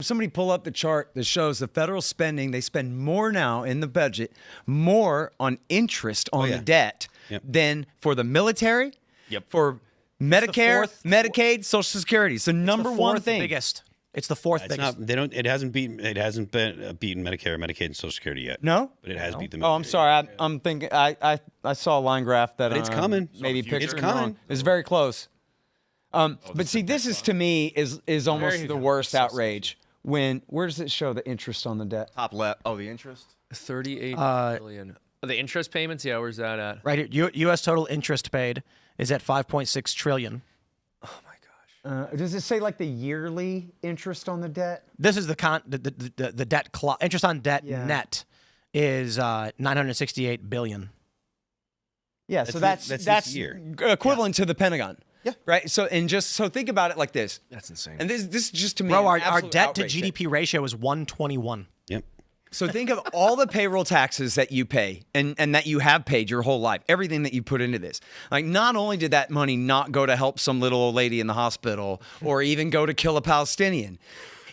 Somebody pull up the chart that shows the federal spending. They spend more now in the budget, more on interest on the debt than for the military, for Medicare, Medicaid, Social Security. So number one thing. Biggest. It's the fourth biggest. It hasn't beaten Medicare, Medicaid, and Social Security yet. No, but it has beat them. Oh, I'm sorry. I'm thinking. I saw a line graph that it's coming. Maybe pictured it's coming. Wrong. It's very close. But see, this is to me is almost the worst outrage. Where does it show the interest on the debt? Top left. Oh, the interest. 38 billion. The interest payments. Yeah, where's that at? Right here. U.S. total interest paid is at 5.6 trillion. Oh my gosh. Does it say like the yearly interest on the debt? This is the debt interest on debt net is 968 billion. Yeah, so that's equivalent to the Pentagon. Yeah. Right. So think about it like this. That's insane. And this just to me, bro, our debt to GDP ratio is 121. Yep. So think of all the payroll taxes that you pay and that you have paid your whole life, everything that you put into this. Like, not only did that money not go to help some little old lady in the hospital or even go to kill a Palestinian,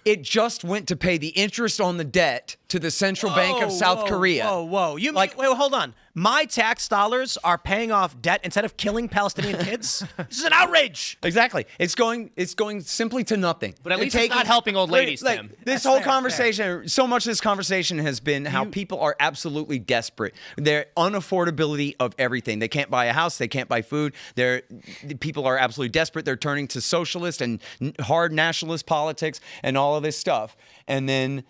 it just went to pay the interest on the debt to the Central Bank of South Korea. Whoa. You like, wait, hold on. My tax dollars are paying off debt instead of killing Palestinian kids? This is an outrage. Exactly. It's going simply to nothing. But at least it's not helping old ladies, Tim. This whole conversation, so much of this conversation has been how people are absolutely desperate. Their unaffordability of everything. They can't buy a house. They can't buy food. People are absolutely desperate. They're turning to socialist and hard nationalist politics and all of this stuff. And then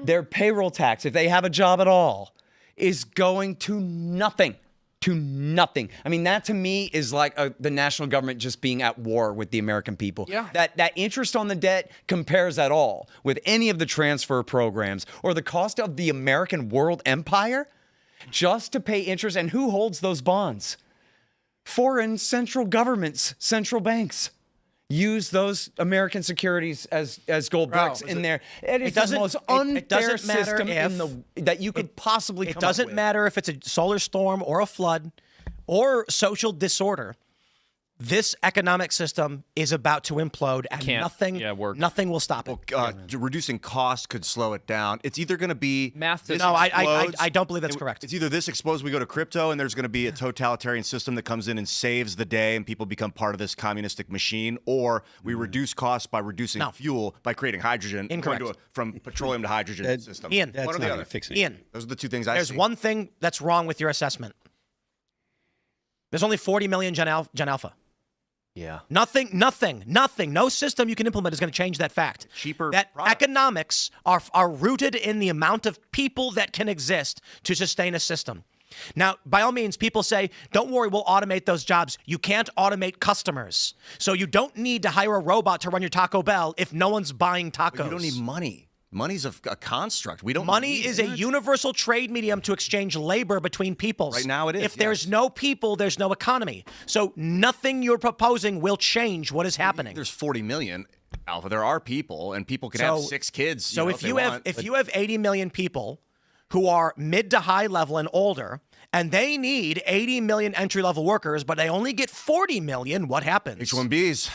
their payroll tax, if they have a job at all, is going to nothing. To nothing. I mean, that to me is like the national government just being at war with the American people. Yeah. That interest on the debt compares at all with any of the transfer programs or the cost of the American world empire just to pay interest. And who holds those bonds? Foreign central governments, central banks. Use those American securities as gold bricks in there. It is the most unfair system that you could possibly come up with. It doesn't matter if it's a solar storm or a flood or social disorder. This economic system is about to implode, and nothing will stop it. Reducing costs could slow it down. It's either going to be math. No, I don't believe that's correct. It's either this explodes, we go to crypto, and there's going to be a totalitarian system that comes in and saves the day, and people become part of this communistic machine, or we reduce costs by reducing fuel by creating hydrogen. Incorrect. From petroleum to hydrogen system. Ian, one or the other. Ian, those are the two things I see. There's one thing that's wrong with your assessment. There's only 40 million Gen Alpha. Yeah. Nothing. No system you can implement is going to change that fact. Cheaper That product. Economics are rooted in the amount of people that can exist to sustain a system. Now, by all means, people say, don't worry, we'll automate those jobs. You can't automate customers. So you don't need to hire a robot to run your Taco Bell if no one's buying tacos. But you don't need money. Money's a construct. Money is a universal trade medium to exchange labor between peoples. Right now it is. If there's no people, there's no economy. So nothing you're proposing will change what is happening. There's 40 million, Alpha. There are people, and people can have 6 kids. So if you have 80 million people who are mid to high level and older, and they need 80 million entry-level workers, but they only get 40 million, what happens? H-1Bs.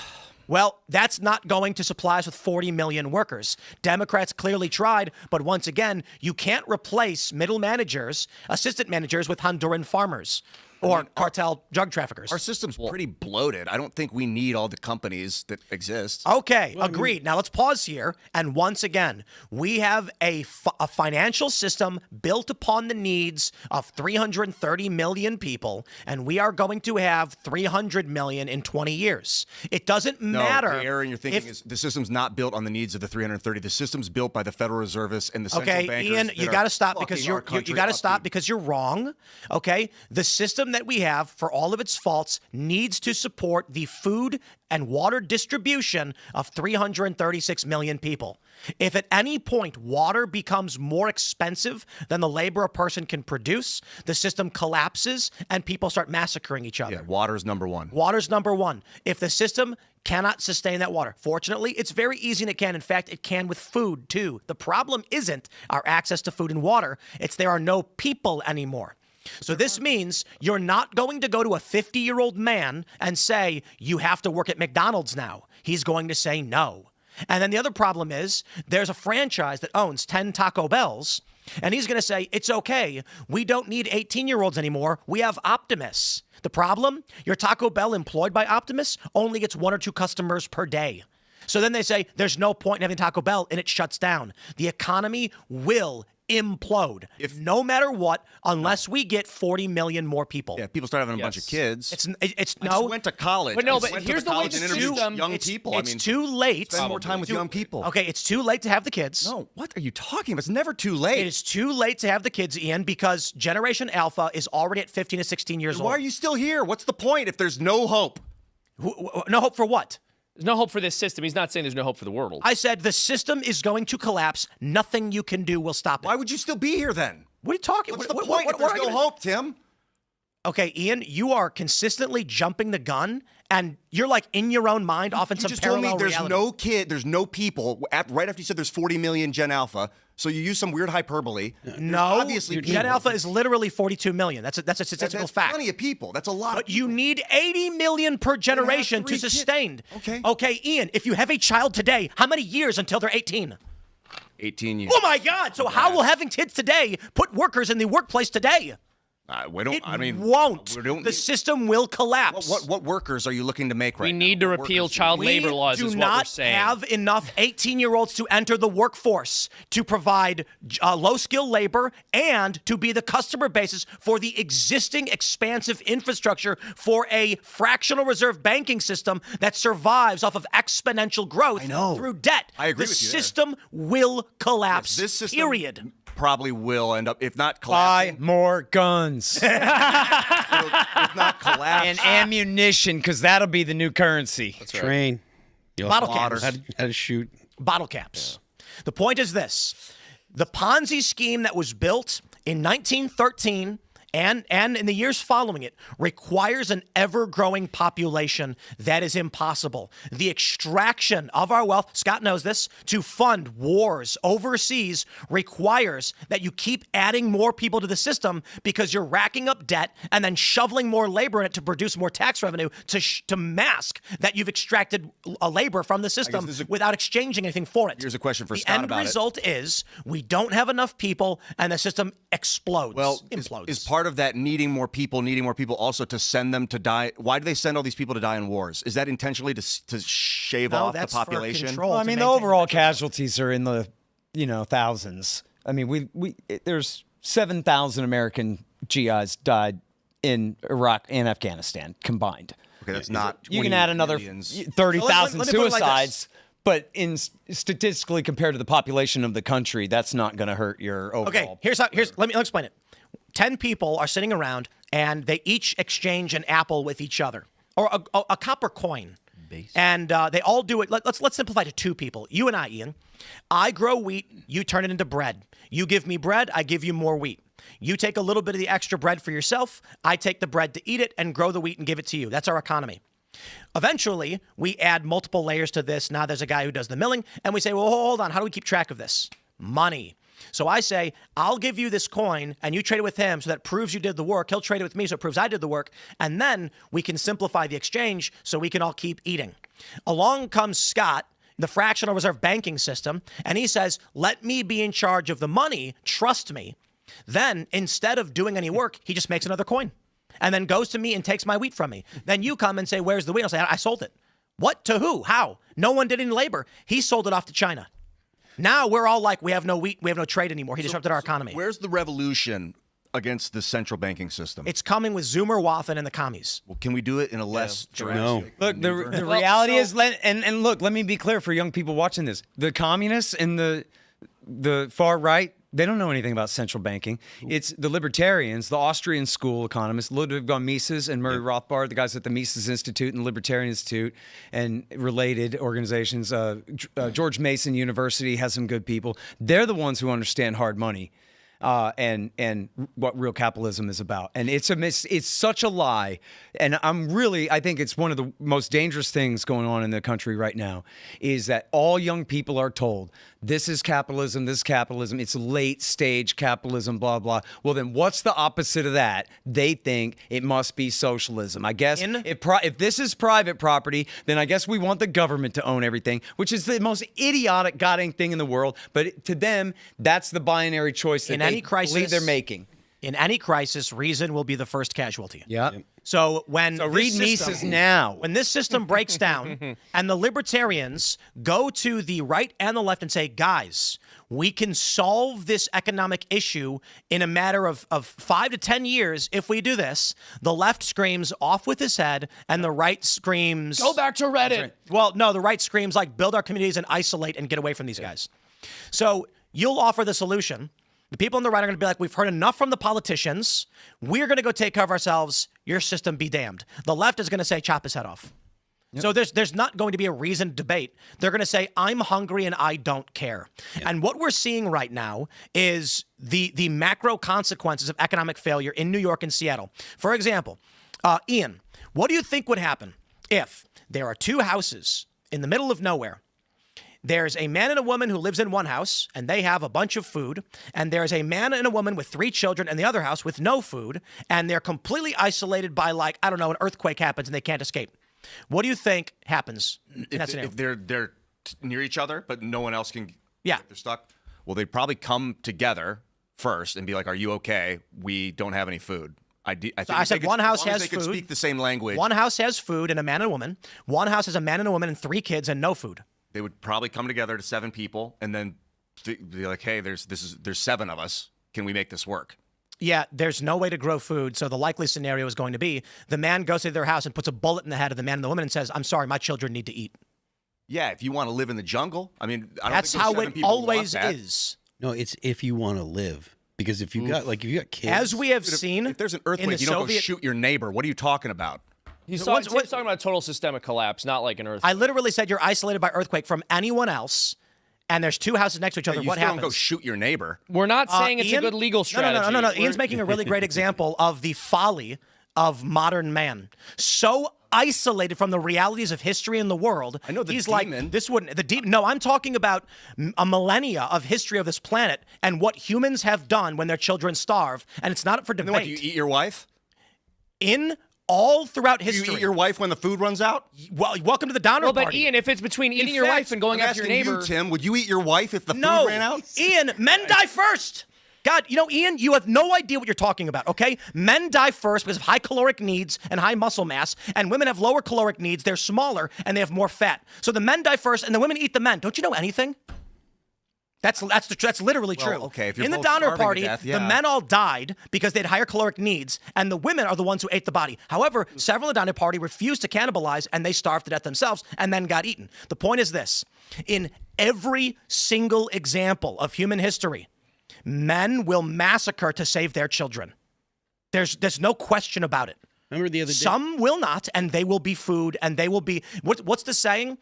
Well, that's not going to supply us with 40 million workers. Democrats clearly tried, but once again, you can't replace middle managers, assistant managers with Honduran farmers or cartel drug traffickers. Our system's pretty bloated. I don't think we need all the companies that exist. Okay, agreed. Now let's pause here. And once again, we have a financial system built upon the needs of 330 million people, and we are going to have 300 million in 20 years. It doesn't matter. The error in your thinking is the system's not built on the needs of the 330. The system's built by the Federal Reservists and the central bankers. Okay, Ian, you got to stop because you're wrong. Okay, the system that we have, for all of its faults, needs to support the food and water distribution of 336 million people. If at any point water becomes more expensive than the labor a person can produce, the system collapses and people start massacring each other. Yeah, water's number one. Water's number one. If the system cannot sustain that water, fortunately, it's very easy and it can. In fact, it can with food too. The problem isn't our access to food and water. It's there are no people anymore. So this means you're not going to go to a 50-year-old man and say, you have to work at McDonald's now. He's going to say no. And then the other problem is there's a franchise that owns 10 Taco Bells, and he's going to say, it's okay. We don't need 18-year-olds anymore. We have Optimus. The problem, your Taco Bell employed by Optimus only gets 1 or 2 customers per day. So then they say there's no point in having Taco Bell, and it shuts down. The economy will implode, no matter what, unless we get 40 million more people. Yeah, people start having a bunch of kids. It's I just went to college. But no, I just but went here's to the way college the and interviewed system- young people. It's too late. Spend more time with young people. Okay, it's too late to have the kids. No, what are you talking about? It's never too late. It is too late to have the kids, Ian, because Generation Alpha is already at 15 to 16 years old. Why are you still here? What's the point if there's no hope? No hope for what? There's no hope for this system. He's not saying there's no hope for the world. I said the system is going to collapse. Nothing you can do will stop it. Why would you still be here then? What are you talking? What's the point if there's no hope, Tim? Okay, Ian, you are consistently jumping the gun, and you're like in your own mind, off in some parallel told me reality. there's no people. Right after you said there's 40 million Gen Alpha, so you use some weird hyperbole. No, obviously Gen Alpha is literally 42 million. That's a statistical that's fact. plenty of people. That's a lot. But you need 80 million per generation to 3 sustain. Okay. Okay, Ian, if you have a child today, how many years until they're 18? 18 years. Oh my God! So how will having kids today put workers in the workplace today? We don't. It I mean, won't. we don't The system will collapse. What workers are you looking to make right now? We need to What repeal workers child We labor laws do is what we're not saying. have enough 18-year-olds to enter the workforce to provide low-skill labor and to be the customer basis for the existing expansive infrastructure for a fractional reserve banking system that survives off of exponential growth through debt. I agree the with you there. system will collapse, This system period. probably will end up, if not collapsing, Buy more guns if not collapse. and ammunition, because that'll be the new currency. Train. You'll Bottle have caps. how to shoot. Bottle caps. The point is this. The Ponzi scheme that was built in 1913 and in the years following it requires an ever-growing population that is impossible. The extraction of our wealth, Scott knows this, to fund wars overseas requires that you keep adding more people to the system because you're racking up debt and then shoveling more labor in it to produce more tax revenue to mask that you've extracted a labor from the system without exchanging anything for it. Here's a question for the Scott end about it. result is we don't have enough people and the system explodes. Well, implodes. is part of that needing more people also to send them to die? Why do they send all these people to die in wars? Is that intentionally to shave off the that's population? For control, Well, I to mean, the maintain overall that. casualties are in the, thousands. I mean, there's 7,000 American GIs died in Iraq and Afghanistan combined. Okay, that's not. You 20 can add another millions. 30,000 Let me put it like suicides, but statistically compared to the population of the country, that's not going to hurt your overall. Okay, let me explain it. 10 people are sitting around and they each exchange an apple with each other or a copper coin. And they all do it. Let's simplify to 2 people. You and I, Ian. I grow wheat. You turn it into bread. You give me bread. I give you more wheat. You take a little bit of the extra bread for yourself. I take the bread to eat it and grow the wheat and give it to you. That's our economy. Eventually, we add multiple layers to this. Now there's a guy who does the milling. And we say, well, hold on. How do we keep track of this? Money. So I say, I'll give you this coin and you trade it with him so that proves you did the work. He'll trade it with me so it proves I did the work. And then we can simplify the exchange so we can all keep eating. Along comes Scott, the fractional reserve banking system, and he says, let me be in charge of the money. Trust me. Then instead of doing any work, he just makes another coin and then goes to me and takes my wheat from me. Then you come and say, where's the wheat? I'll say, I sold it. What? To who? How? No one did any labor. He sold it off to China. Now we're all like, we have no wheat, we have no trade anymore. He disrupted our economy. Where's the revolution against the central banking system? It's coming with Zoomer, Waffen, and the commies. Well, can we do it in a less drastic Look, the maneuver? reality is, and look, let me be clear for young people watching this. The communists and the far right, they don't know anything about central banking. It's the libertarians, the Austrian school economists, Ludwig von Mises and Murray Rothbard, the guys at the Mises Institute and Libertarian Institute and related organizations. George Mason University has some good people. They're the ones who understand hard money. and what real capitalism is about. And it's such a lie. And I think it's one of the most dangerous things going on in the country right now is that all young people are told this is capitalism, it's late stage capitalism, blah, blah. Well, then what's the opposite of that? They think it must be socialism. I guess if this is private property, then I guess we want the government to own everything, which is the most idiotic goddamn thing in the world. But to them, that's the binary choice that they believe they're making. In any crisis, reason will be the first casualty. Yeah. So read Mises now. When this system breaks down and the libertarians go to the right and the left and say, guys, we can solve this economic issue in a matter of 5 to 10 years if we do this, the left screams off with his head and the right screams... Go back to Reddit. Right. Well, no, the right screams like build our communities and isolate and get away from these guys. So you'll offer the solution. The people on the right are going to be like, we've heard enough from the politicians. We're going to go take care of ourselves. Your system be damned. The left is going to say, chop his head off. Yep. So there's not going to be a reasoned debate. They're going to say, I'm hungry and I don't care. Yep. And what we're seeing right now is the macro consequences of economic failure in New York and Seattle. For example, Ian, what do you think would happen if there are two houses in the middle of nowhere? There's a man and a woman who lives in one house, and they have a bunch of food. And there's a man and a woman with 3 children in the other house with no food. And they're completely isolated by, like, I don't know, an earthquake happens and they can't escape. What do you think happens in that scenario? If they're near each other, but no one else can they're stuck? Well, they'd probably come together first and be like, are you okay? We don't have any food. I said one house has food. They could speak the same language. One house has food and a man and a woman. One house has a man and a woman and 3 kids and no food. They would probably come together to 7 people and then be like, hey, there's 7 of us. Can we make this work? Yeah, there's no way to grow food. So the likely scenario is going to be the man goes to their house and puts a bullet in the head of the man and the woman and says, I'm sorry, my children need to eat. Yeah, if you want to live in the jungle. I mean, I don't that's think how it always is. No, it's if you want to live. Because if you got kids. As we have seen, if there's an earthquake, you don't go shoot your neighbor. What are you talking about? He's talking about a total systemic collapse, not like an earthquake. I literally said you're isolated by earthquake from anyone else, and there's 2 houses next to each other. What happens? Don't go shoot your neighbor. We're not saying it's a good legal strategy. No. Ian's making a really great example of the folly of modern man. So isolated from the realities of history in the world. I know he's demon. Like, this wouldn't, the demon. No, I'm talking about a millennia of history of this planet and what humans have done when their children starve, and it's not for debate. What, do you eat your wife? All throughout history. Do you eat your wife when the food runs out? Well, welcome to the Donner Party. But Ian, if it's between eating your wife and going after your neighbor... You, Tim, would you eat your wife if the food ran out? Ian, men die first. God, Ian, you have no idea what you're talking about, okay? Men die first because of high caloric needs and high muscle mass, and women have lower caloric needs. They're smaller, and they have more fat. So the men die first, and the women eat the men. Don't you know anything? That's literally true. Okay, if you're in the both Donner Party, to death, yeah. the men all died because they had higher caloric needs, and the women are the ones who ate the body. However, several in the Donner Party refused to cannibalize, and they starved to death themselves and then got eaten. The point is this. In every single example of human history, men will massacre to save their children. There's no question about it. Remember the other day? Some will not, and they will be food, and they will be... What's the saying?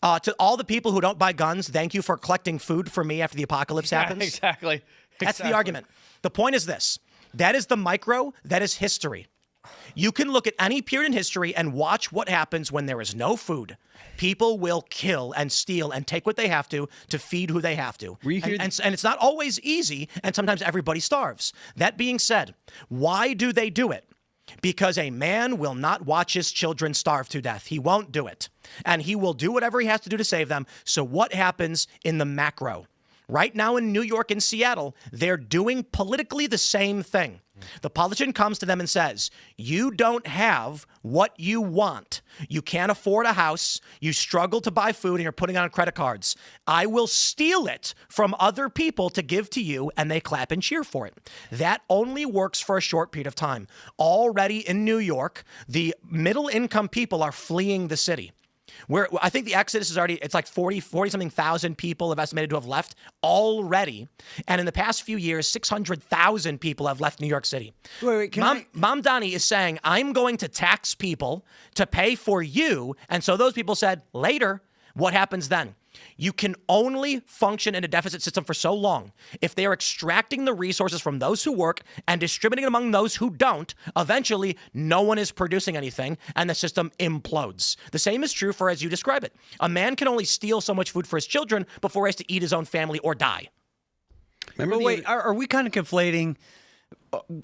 To all the people who don't buy guns, thank you for collecting food for me after the apocalypse happens. Exactly. That's the argument. The point is this. That is the micro. That is history. You can look at any period in history and watch what happens when there is no food. People will kill and steal and take what they have to feed who they have to. And it's not always easy, and sometimes everybody starves. That being said, why do they do it? Because a man will not watch his children starve to death. He won't do it. And he will do whatever he has to do to save them. So what happens in the macro? Right now in New York and Seattle, they're doing politically the same thing. The politician comes to them and says, you don't have what you want. You can't afford a house. You struggle to buy food and you're putting on credit cards. I will steal it from other people to give to you, and they clap and cheer for it. That only works for a short period of time. Already in New York, the middle income people are fleeing the city. Where I think the exodus is already, it's like 40-something thousand people have estimated to have left already. And in the past few years, 600,000 people have left New York City. Wait, Mom Donnie is saying, I'm going to tax people to pay for you. And so those people said, later, what happens then? You can only function in a deficit system for so long. If they are extracting the resources from those who work and distributing it among those who don't, eventually no one is producing anything and the system implodes. The same is true for as you describe it. A man can only steal so much food for his children before he has to eat his own family or die. But wait, are we kind of conflating,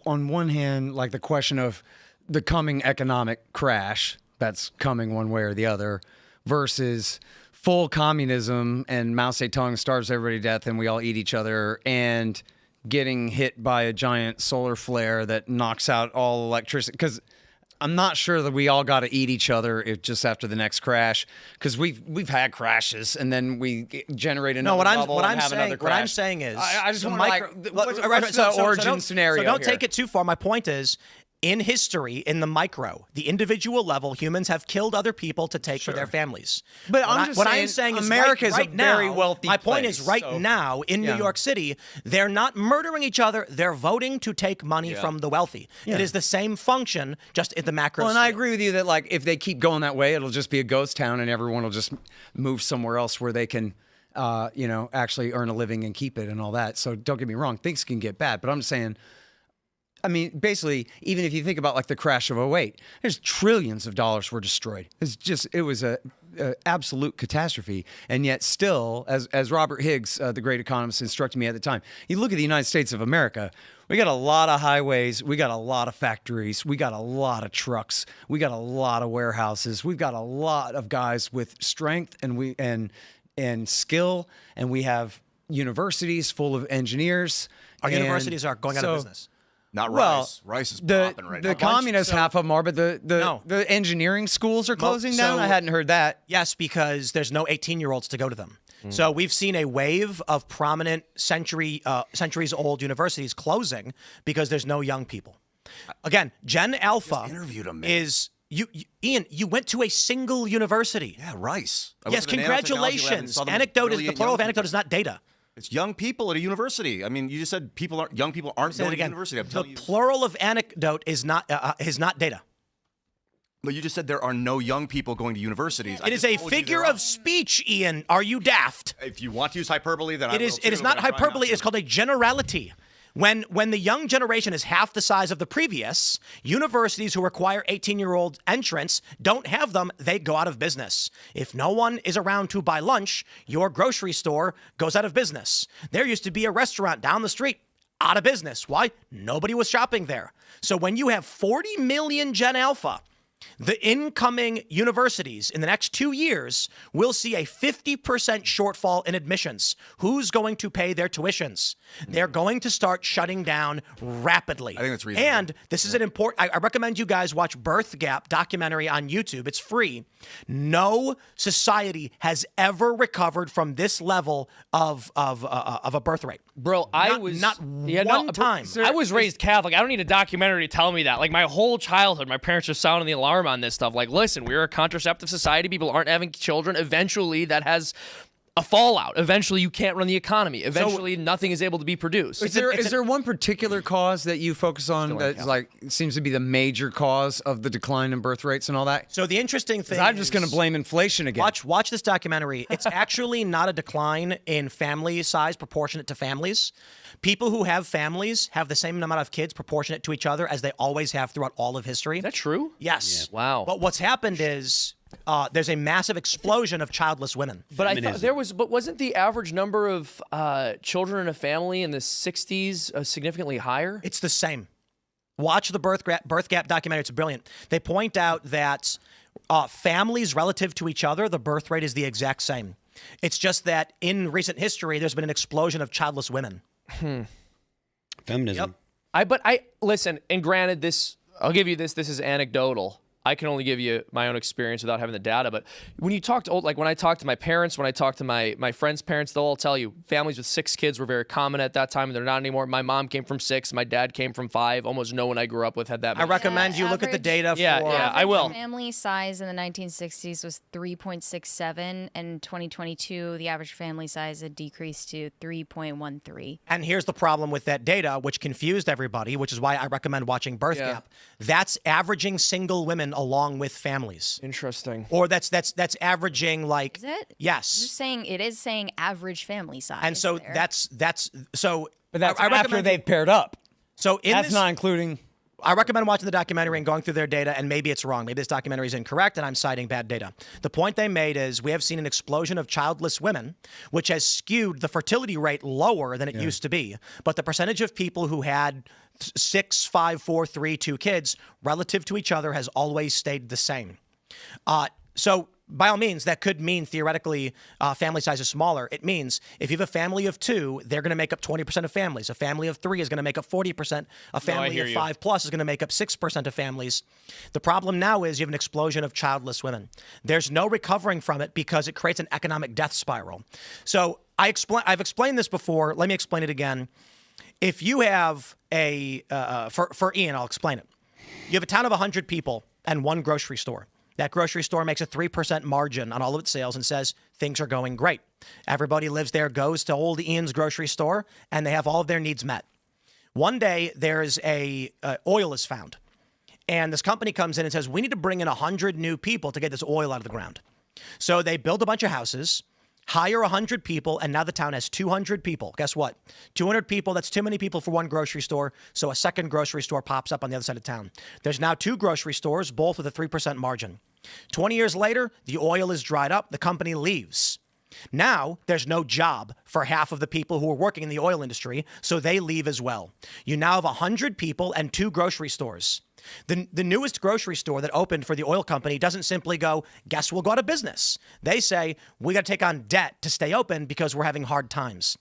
on one hand, like the question of the coming economic crash that's coming one way or the other versus full communism and Mao Zedong starves everybody to death and we all eat each other and getting hit by a giant solar flare that knocks out all electricity? Because I'm not sure that we all got to eat each other just after the next crash, because we've had crashes and then we generate another bubble and have another crash. What I'm saying is, I just want to what's the origin scenario? So don't here? take it too far. My point is, in history, in the micro, the individual level, humans have killed other people to take for their families. But what I'm saying is America is a very wealthy My point place, is, now in New York City, they're not murdering each other. They're voting to take money from the wealthy. It is the same function, just in the macro. Well, and I agree with you that like if they keep going that way, it'll just be a ghost town, and everyone will just move somewhere else where they can, actually earn a living and keep it and all that. So don't get me wrong, things can get bad, but I'm saying. I mean, basically, even if you think about like the crash of 2008, there's trillions of dollars were destroyed. It was a absolute catastrophe. And yet still, as Robert Higgs, the great economist, instructed me at the time, you look at the United States of America, we got a lot of highways, we got a lot of factories, we got a lot of trucks, we got a lot of warehouses, we've got a lot of guys with strength and skill, and we have universities full of engineers. Our universities are going out of business. Not rice. Rice is popping right now. The communist half of them are, but the engineering schools are closing down? I hadn't heard that. Yes, because there's no 18-year-olds to go to them. So we've seen a wave of prominent centuries-old universities closing because there's no young people. Again, Gen Alpha is... Ian, you went to a single university. Yeah, Rice. Yes, congratulations. The plural of anecdote is not data. It's young people at a university. I mean, you just said young people aren't going to university. The plural of anecdote is not data. But you just said there are no young people going to universities. It is a figure of speech, Ian. Are you daft? If you want to use hyperbole, then it is not hyperbole. It's called a generality. When the young generation is half the size of the previous, universities who require 18-year-old entrants don't have them. They go out of business. If no one is around to buy lunch, your grocery store goes out of business. There used to be a restaurant down the street, out of business. Why? Nobody was shopping there. So when you have 40 million Gen Alpha, the incoming universities in the next 2 years will see a 50% shortfall in admissions. Who's going to pay their tuitions? They're going to start shutting down rapidly. I think that's reasonable. And this is an important... I recommend you guys watch Birth Gap documentary on YouTube. It's free. No society has ever recovered from this level of a birth rate. Bro, not one time. I was raised Catholic. I don't need a documentary to tell me that. Like, my whole childhood, my parents were sounding the alarm on this stuff. Like, listen, we're a contraceptive society. People aren't having children. Eventually, that has a fallout. Eventually, you can't run the economy. Eventually, nothing is able to be produced. Is there one particular cause that you focus on that seems to be the major cause of the decline in birth rates and all that? So the interesting thing I'm just going to blame inflation again. Watch this documentary. It's actually not a decline in family size proportionate to families. People who have families have the same amount of kids proportionate to each other as they always have throughout all of history. Is that true? Yes. Yeah. Wow. But what's happened is there's a massive explosion of childless women. But I thought but wasn't the average number of children in a family in the 60s significantly higher? It's the same. Watch the Birth Gap documentary. It's brilliant. They point out that families relative to each other, the birth rate is the exact same. It's just that in recent history, there's been an explosion of childless women. Feminism. Yep. But listen, and granted, I'll give you this is anecdotal. I can only give you my own experience without having the data. But when you talk to when I talk to my parents, when I talk to my friends' parents, they'll all tell you families with 6 kids were very common at that time, and they're not anymore. My mom came from 6. My dad came from 5. Almost no one I grew up with had that many. I recommend you look at the data. I will. Family size in the 1960s was 3.67, and 2022, the average family size had decreased to 3.13. And here's the problem with that data, which confused everybody, which is why I recommend watching Birth Gap. That's averaging single women along with families. Interesting. Or that's averaging like. Is it? Yes. Just saying, it is saying average family size. And so there. that's so. But that's I after recommend they've paired up. So That's not including. I recommend watching the documentary and going through their data, and maybe it's wrong. Maybe this documentary is incorrect, and I'm citing bad data. The point they made is we have seen an explosion of childless women, which has skewed the fertility rate lower than it used to be. But the percentage of people who had 6, 5, 4, 3, 2 kids relative to each other has always stayed the same. So by all means, that could mean theoretically family size is smaller. It means if you have a family of 2, they're going to make up 20% of families. A family of 3 is going to make up 40%. A family of 5 plus is going to make up 6% of families. The problem now is you have an explosion of childless women. There's no recovering from it because it creates an economic death spiral. So I've explained this before. Let me explain it again. If you have for Ian, I'll explain it. You have a town of 100 people and 1 grocery store. That grocery store makes a 3% margin on all of its sales and says things are going great. Everybody lives there, goes to old Ian's grocery store, and they have all of their needs met. One day, there's oil is found. And this company comes in and says, we need to bring in 100 new people to get this oil out of the ground. So they build a bunch of houses, hire 100 people, and now the town has 200 people. Guess what? 200 people, that's too many people for one grocery store, so a second grocery store pops up on the other side of town. There's now 2 grocery stores, both with a 3% margin. 20 years later, the oil is dried up, the company leaves. Now, there's no job for half of the people who are working in the oil industry, so they leave as well. You now have 100 people and 2 grocery stores. The newest grocery store that opened for the oil company doesn't simply go, guess we'll go out of business. They say, we got to take on debt to stay open because we're having hard times.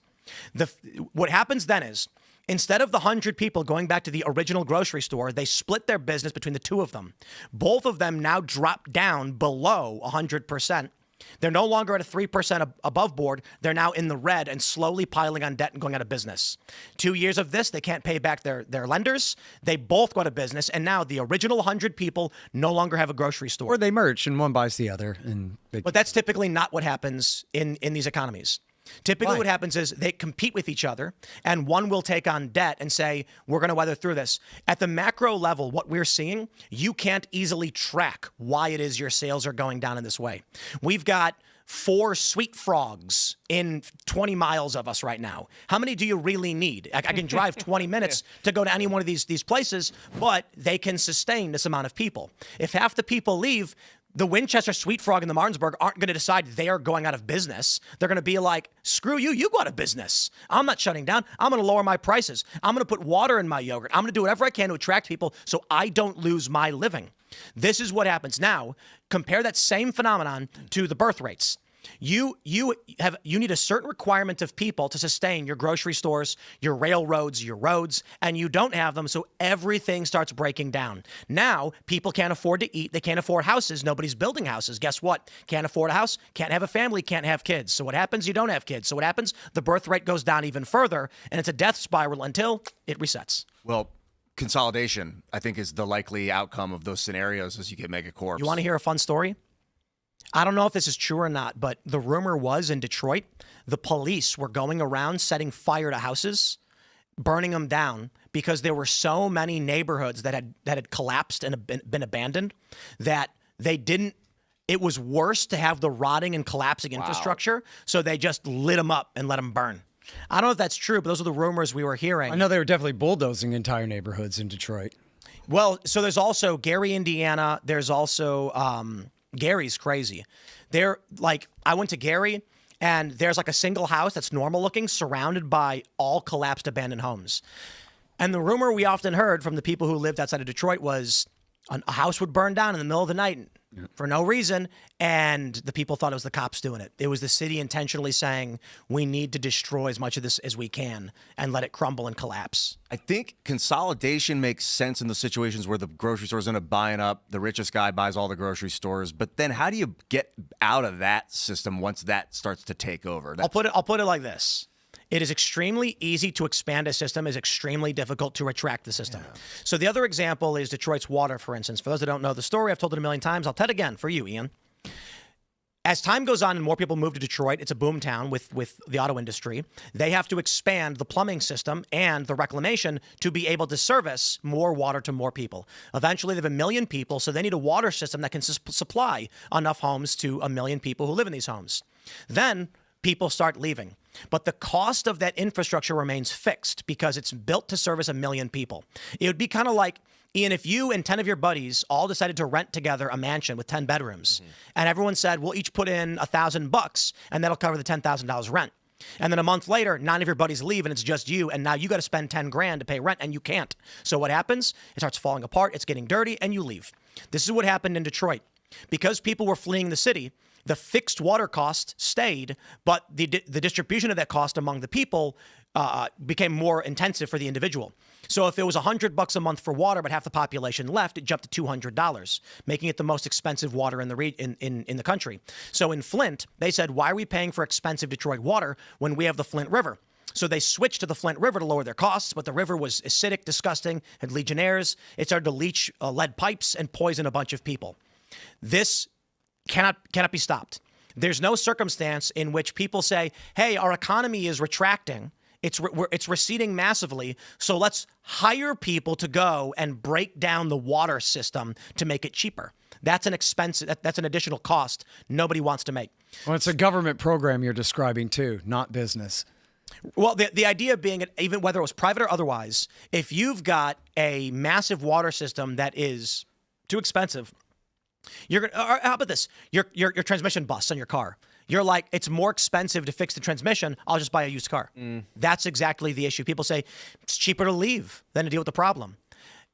What happens then is, instead of the 100 people going back to the original grocery store, they split their business between the 2 of them. Both of them now drop down below 100%. They're no longer at a 3% above board. They're now in the red and slowly piling on debt and going out of business. 2 years of this, they can't pay back their lenders. They both go out of business. And now the original 100 people no longer have a grocery store. Or they merge and one buys the other. But that's typically not what happens in these economies. Typically what happens is they compete with each other, and one will take on debt and say, we're going to weather through this. At the macro level, what we're seeing, you can't easily track why it is your sales are going down in this way. We've got 4 sweet frogs in 20 miles of us right now. How many do you really need? I can drive 20 minutes to go to any one of these places, but they can sustain this amount of people. If half the people leave, the Winchester Sweet Frog and the Martinsburg aren't going to decide they are going out of business. They're going to be like, screw you, you go out of business. I'm not shutting down. I'm going to lower my prices. I'm going to put water in my yogurt. I'm going to do whatever I can to attract people so I don't lose my living. This is what happens. Now, compare that same phenomenon to the birth rates. You need a certain requirement of people to sustain your grocery stores, your railroads, your roads, and you don't have them, so everything starts breaking down. Now, people can't afford to eat. They can't afford houses. Nobody's building houses. Guess what? Can't afford a house, can't have a family, can't have kids. So what happens? You don't have kids. So what happens? The birth rate goes down even further, and it's a death spiral until it resets. Well, consolidation, I think, is the likely outcome of those scenarios as you get megacorps. You want to hear a fun story? I don't know if this is true or not, but the rumor was in Detroit, the police were going around setting fire to houses, burning them down because there were so many neighborhoods that had collapsed and been abandoned that they didn't. It was worse to have the rotting and collapsing infrastructure, so they just lit them up and let them burn. I don't know if that's true, but those are the rumors we were hearing. I know they were definitely bulldozing entire neighborhoods in Detroit. Well, so there's also Gary, Indiana. There's also Gary's crazy. I went to Gary, and there's like a single house that's normal looking, surrounded by all collapsed abandoned homes. And the rumor we often heard from the people who lived outside of Detroit was a house would burn down in the middle of the night for no reason, and the people thought it was the cops doing it. It was the city intentionally saying, we need to destroy as much of this as we can and let it crumble and collapse. I think consolidation makes sense in the situations where the grocery stores end up buying up. The richest guy buys all the grocery stores. But then how do you get out of that system once that starts to take over? I'll put it like this. It is extremely easy to expand a system. It's extremely difficult to retract the system. Yeah. So the other example is Detroit's water, for instance. For those that don't know the story, I've told it a million times. I'll tell it again for you, Ian. As time goes on and more people move to Detroit, it's a boom town with the auto industry. They have to expand the plumbing system and the reclamation to be able to service more water to more people. Eventually, they have 1 million people, so they need a water system that can supply enough homes to 1 million people who live in these homes. Then people start leaving. But the cost of that infrastructure remains fixed because it's built to service 1 million people. It would be kind of like, Ian, if you and 10 of your buddies all decided to rent together a mansion with 10 bedrooms, and everyone said, we'll each put in $1,000 and that'll cover the $10,000 rent. And then a month later, 9 of your buddies leave and it's just you, and now you got to spend 10 grand to pay rent and you can't. So what happens? It starts falling apart, it's getting dirty, and you leave. This is what happened in Detroit. Because people were fleeing the city, the fixed water cost stayed, but the distribution of that cost among the people became more intensive for the individual. So if it was $100 a month for water, but half the population left, it jumped to $200, making it the most expensive water in the country. So in Flint, they said, why are we paying for expensive Detroit water when we have the Flint River? So they switched to the Flint River to lower their costs, but the river was acidic, disgusting, had legionnaires. It started to leach lead pipes and poison a bunch of people. This cannot be stopped. There's no circumstance in which people say, hey, our economy is retracting. It's receding massively, so let's hire people to go and break down the water system to make it cheaper. That's an expense. That's an additional cost nobody wants to make. Well, it's a government program you're describing too, not business. Well, the idea being, even whether it was private or otherwise, if you've got a massive water system that is too expensive, you're gonna. Or how about this? Your transmission busts on your car. You're like, it's more expensive to fix the transmission. I'll just buy a used car. That's exactly the issue. People say it's cheaper to leave than to deal with the problem.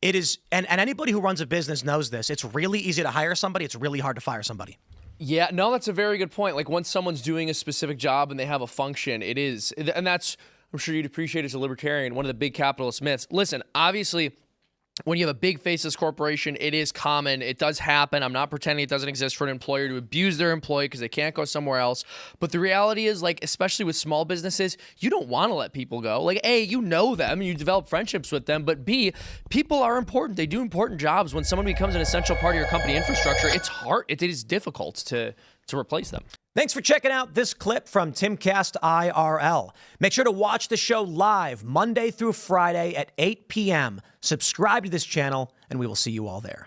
It is, and anybody who runs a business knows this. It's really easy to hire somebody. It's really hard to fire somebody. Yeah, no, that's a very good point. Like once someone's doing a specific job and they have a function, it is, and that's, I'm sure you'd appreciate as a libertarian, one of the big capitalist myths. Listen, obviously, when you have a big faceless corporation, it is common. It does happen. I'm not pretending it doesn't exist for an employer to abuse their employee because they can't go somewhere else. But the reality is, like, especially with small businesses, you don't want to let people go. Like, A, you know them, you develop friendships with them. But B, people are important. They do important jobs. When someone becomes an essential part of your company infrastructure, it's hard. It is difficult to replace them. Thanks for checking out this clip from Timcast IRL. Make sure to watch the show live Monday through Friday at 8 p.m. Subscribe to this channel, and we will see you all there.